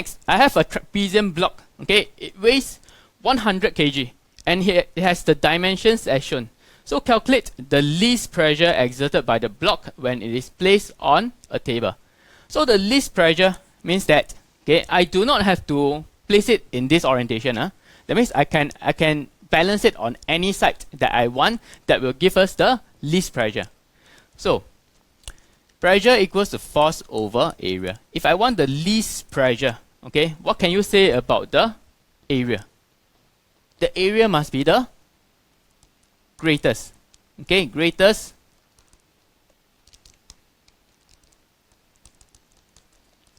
Next, I have a trapezium block. Okay, it weighs 100 kg and here it has the dimensions as shown. So calculate the least pressure exerted by the block when it is placed on a table. So the least pressure means that, okay, I do not have to place it in this orientation. That means I can balance it on any side that I want that will give us the least pressure. So pressure equals to force over area. If I want the least pressure, okay, what can you say about the area? The area must be the greatest. Okay, greatest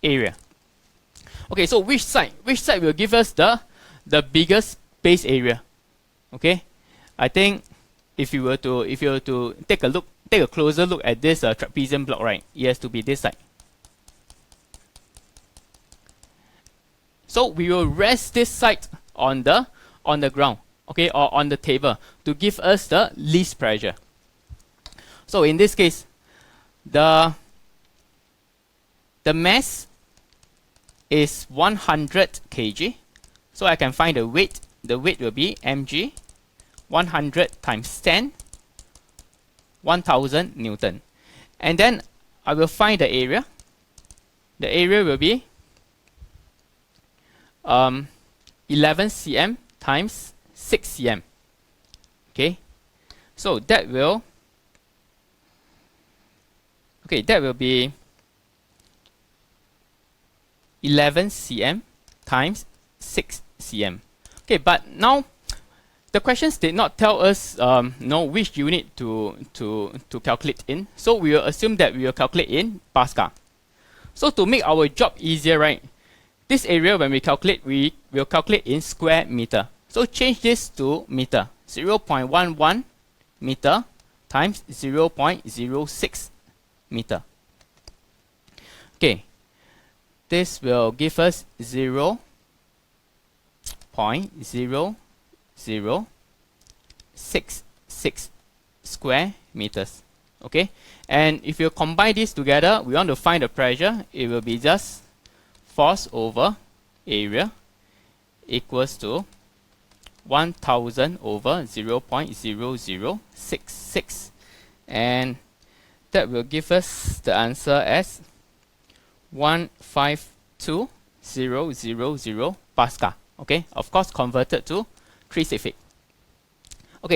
area. Okay, so which side will give us the biggest base area? Okay, I think if you were to take a closer look at this trapezium block, right, it has to be this side. So we will rest this side on the ground, okay, or on the table to give us the least pressure. So in this case, the mass is 100 kg. So I can find the weight. The weight will be mg, 100 times 10, 1000 Newton. And then I will find the area. The area will be 11 cm times 6 cm. Okay, so that will be 11 cm times 6 cm. Okay, but now the questions did not tell us which unit to calculate in. So we will assume that we will calculate in Pascal. So to make our job easier, right, this area when we calculate, we will calculate in square meter. So change this to meter. 0.11 meter times 0.06 meter. Okay, this will give us 0.0066 square meters. Okay, and if you combine these together, we want to find the pressure. It will be just force over area equals to 1000 over 0.0066, and that will give us the answer as 152,000 Pascal. Okay, of course converted to 3 Cepheic.